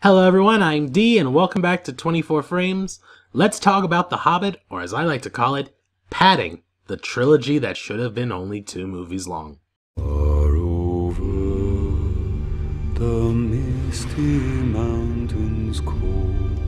Hello everyone, I'm D and welcome back to 24 Frames. Let's talk about The Hobbit, or as I like to call it, padding, the trilogy that should have been only 2 movies long. Far over the misty mountains cold.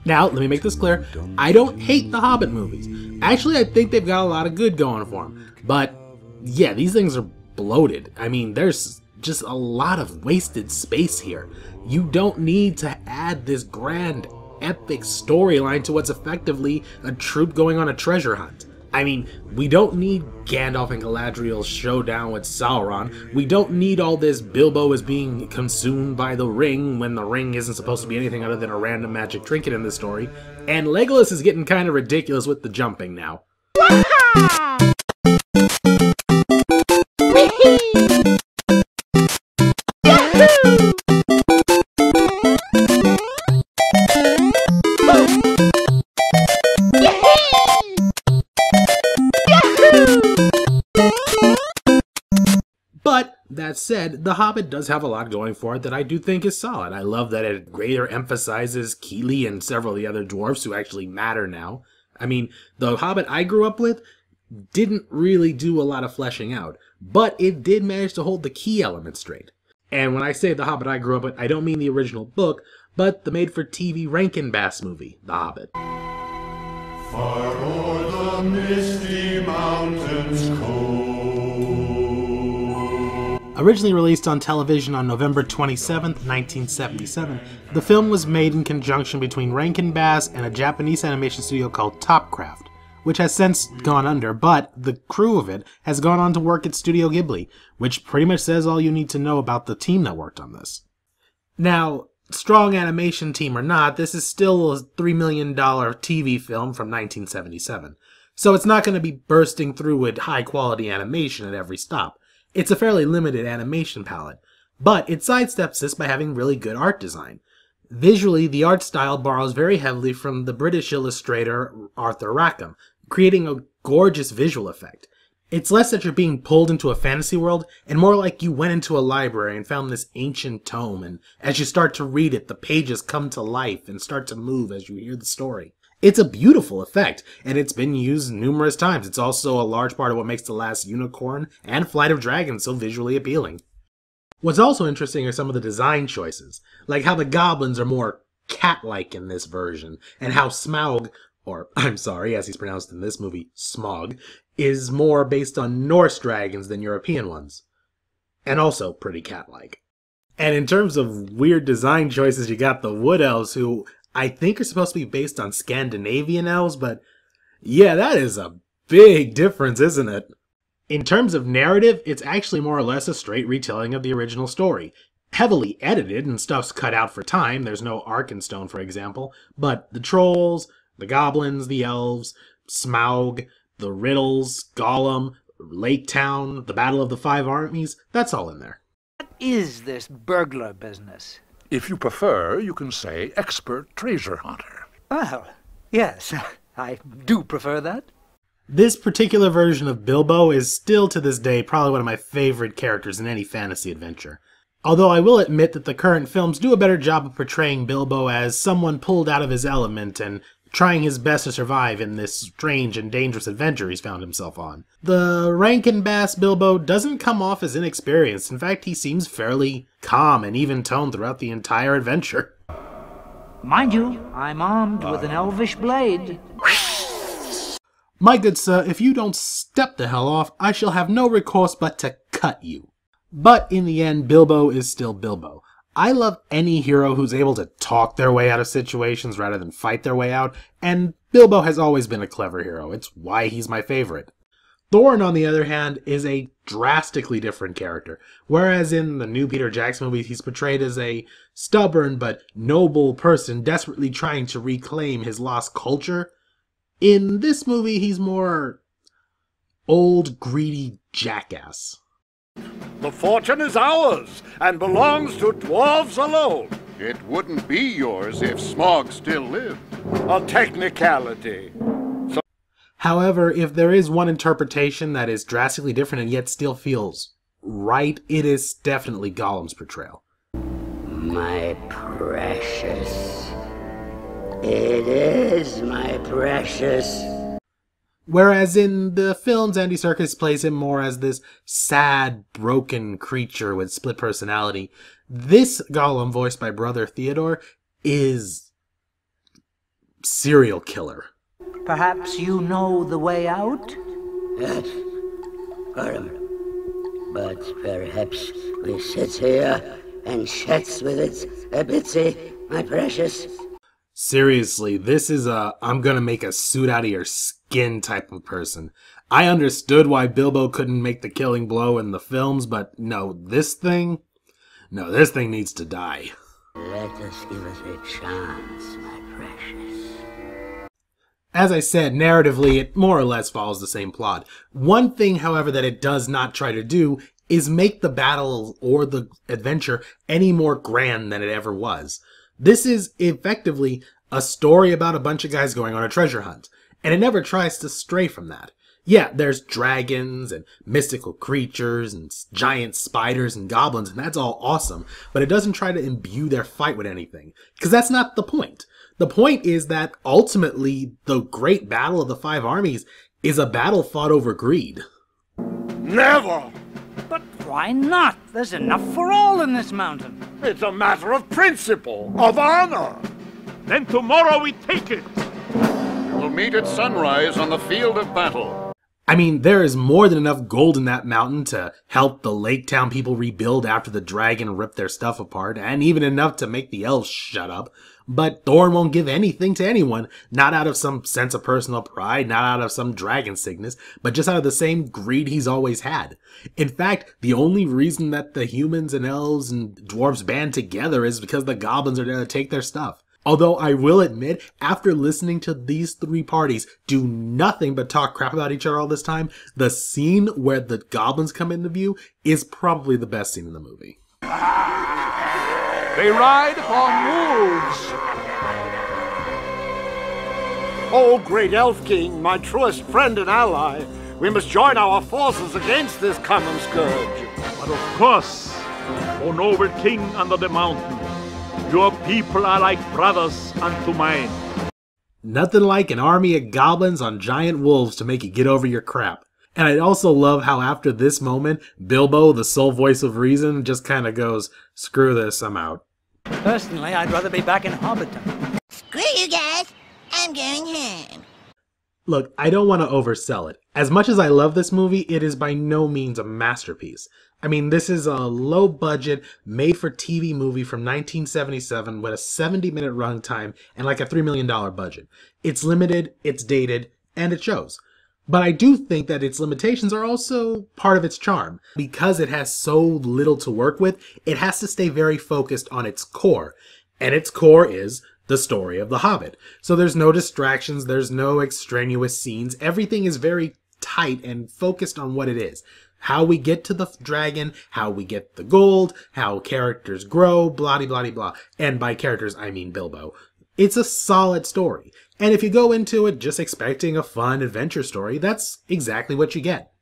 Now, let me make this clear, I don't hate the Hobbit movies. Actually, I think they've got a lot of good going for them. But, yeah, these things are bloated. I mean, there's just a lot of wasted space here. You don't need to add this grand, epic storyline to what's effectively a troop going on a treasure hunt. I mean, we don't need Gandalf and Galadriel's showdown with Sauron. We don't need all this Bilbo is being consumed by the ring when the ring isn't supposed to be anything other than a random magic trinket in this story. And Legolas is getting kind of ridiculous with the jumping now. But, that said, The Hobbit does have a lot going for it that I do think is solid. I love that it greater emphasizes Keely and several of the other dwarfs who actually matter now. I mean, the Hobbit I grew up with didn't really do a lot of fleshing out, but it did manage to hold the key elements straight. And when I say The Hobbit I grew up with, I don't mean the original book, but the made-for-TV Rankin Bass movie, The Hobbit. Far o'er the misty mountains cold. Originally released on television on November 27, 1977, the film was made in conjunction between Rankin Bass and a Japanese animation studio called Topcraft, which has since gone under, but the crew of it has gone on to work at Studio Ghibli, which pretty much says all you need to know about the team that worked on this. Now, strong animation team or not, this is still a $3 million TV film from 1977, so it's not going to be bursting through with high-quality animation at every stop. It's a fairly limited animation palette, but it sidesteps this by having really good art design. Visually, the art style borrows very heavily from the British illustrator Arthur Rackham, creating a gorgeous visual effect. It's less that you're being pulled into a fantasy world, and more like you went into a library and found this ancient tome, and as you start to read it, the pages come to life and start to move as you hear the story. It's a beautiful effect, and it's been used numerous times. It's also a large part of what makes The Last Unicorn and Flight of Dragons so visually appealing. What's also interesting are some of the design choices, like how the goblins are more cat-like in this version, and how Smaug, or I'm sorry, as he's pronounced in this movie, Smog, is more based on Norse dragons than European ones. And also pretty cat-like. And in terms of weird design choices, you got the Wood Elves, who I think are supposed to be based on Scandinavian elves, but yeah, that is a big difference, isn't it? In terms of narrative, it's actually more or less a straight retelling of the original story. Heavily edited and stuff's cut out for time, there's no Arkenstone for example, but the trolls, the goblins, the elves, Smaug, the riddles, Gollum, Lake Town, the Battle of the Five Armies, that's all in there. What is this burglar business? If you prefer, you can say expert treasure hunter. Well, yes, I do prefer that. This particular version of Bilbo is still to this day probably one of my favorite characters in any fantasy adventure. Although I will admit that the current films do a better job of portraying Bilbo as someone pulled out of his element and trying his best to survive in this strange and dangerous adventure he's found himself on. The Rankin Bass Bilbo doesn't come off as inexperienced. In fact, he seems fairly calm and even-toned throughout the entire adventure. Mind you, I'm armed with an elvish blade. My good sir, if you don't step the hell off, I shall have no recourse but to cut you. But in the end, Bilbo is still Bilbo. I love any hero who's able to talk their way out of situations rather than fight their way out, and Bilbo has always been a clever hero. It's why he's my favorite. Thorin, on the other hand, is a drastically different character. Whereas in the new Peter Jackson movies, he's portrayed as a stubborn but noble person desperately trying to reclaim his lost culture. In this movie, he's more old, greedy jackass. The fortune is ours, and belongs to dwarves alone. It wouldn't be yours if Smaug still lived. A technicality. However, if there is one interpretation that is drastically different and yet still feels right, it is definitely Gollum's portrayal. My precious. It is my precious. Whereas in the films, Andy Serkis plays him more as this sad, broken creature with split personality. This Gollum, voiced by Brother Theodore, is serial killer. Perhaps you know the way out? Yes, Gollum. But perhaps we sit here and chats with it a bitsy, my precious. Seriously, this is a I'm gonna make a suit out of your skin type of person. I understood why Bilbo couldn't make the killing blow in the films, but no, this thing needs to die. Let us give it a chance, my precious. As I said, narratively, it more or less follows the same plot. One thing, however, that it does not try to do is make the battle or the adventure any more grand than it ever was. This is effectively a story about a bunch of guys going on a treasure hunt, and it never tries to stray from that. Yeah, there's dragons and mystical creatures and giant spiders and goblins, and that's all awesome, but it doesn't try to imbue their fight with anything, because that's not the point. The point is that ultimately the great battle of the five armies is a battle fought over greed. Never! But why not? There's enough for all in this mountain. It's a matter of principle, of honor. Then tomorrow we take it. We'll meet at sunrise on the field of battle. I mean, there is more than enough gold in that mountain to help the Lake Town people rebuild after the dragon ripped their stuff apart, and even enough to make the elves shut up. But Thorin won't give anything to anyone, not out of some sense of personal pride, not out of some dragon sickness, but just out of the same greed he's always had. In fact, the only reason that the humans and elves and dwarves band together is because the goblins are there to take their stuff. Although I will admit, after listening to these three parties do nothing but talk crap about each other all this time, the scene where the goblins come into view is probably the best scene in the movie. They ride upon wolves. Oh, great Elf King, my truest friend and ally, we must join our forces against this common scourge. But of course, O noble king under the mountain, your people are like brothers unto mine. Nothing like an army of goblins on giant wolves to make you get over your crap. And I also love how after this moment, Bilbo, the sole voice of reason, just kind of goes, screw this, I'm out. Personally, I'd rather be back in Hobbiton. Screw you guys. I'm going home. Look, I don't want to oversell it. As much as I love this movie, it is by no means a masterpiece. I mean, this is a low-budget, made-for-TV movie from 1977 with a 70-minute runtime and like a $3 million budget. It's limited, it's dated, and it shows. But I do think that its limitations are also part of its charm. Because it has so little to work with, it has to stay very focused on its core. And its core is the story of The Hobbit. So there's no distractions, there's no extraneous scenes. Everything is very tight and focused on what it is. How we get to the dragon, how we get the gold, how characters grow, blah blah blah. And by characters, I mean Bilbo. It's a solid story. And if you go into it just expecting a fun adventure story, that's exactly what you get.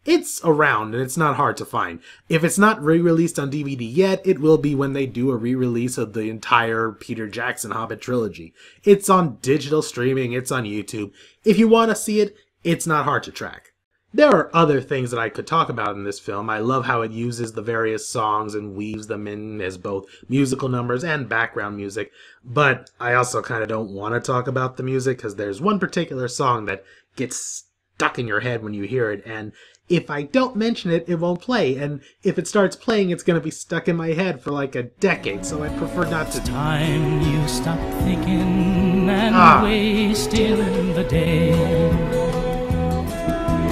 It's around and it's not hard to find. If it's not re-released on DVD yet, it will be when they do a re-release of the entire Peter Jackson Hobbit trilogy. It's on digital streaming, it's on YouTube. If you want to see it, it's not hard to track. There are other things that I could talk about in this film. I love how it uses the various songs and weaves them in as both musical numbers and background music. But I also kind of don't want to talk about the music because there's one particular song that gets stuck in your head when you hear it. And if I don't mention it, it won't play. And if it starts playing, it's going to be stuck in my head for like a decade. So I prefer not to. Time you stop thinking and wasting the day.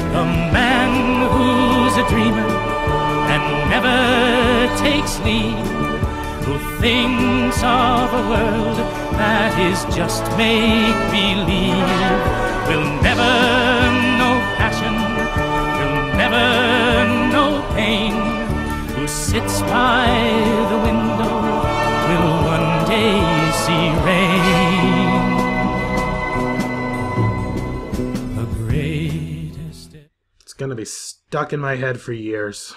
The man who's a dreamer and never takes leave, who thinks of a world that is just make-believe, will never know passion, will never know pain, who sits by the window will one day see rain. Gonna be stuck in my head for years.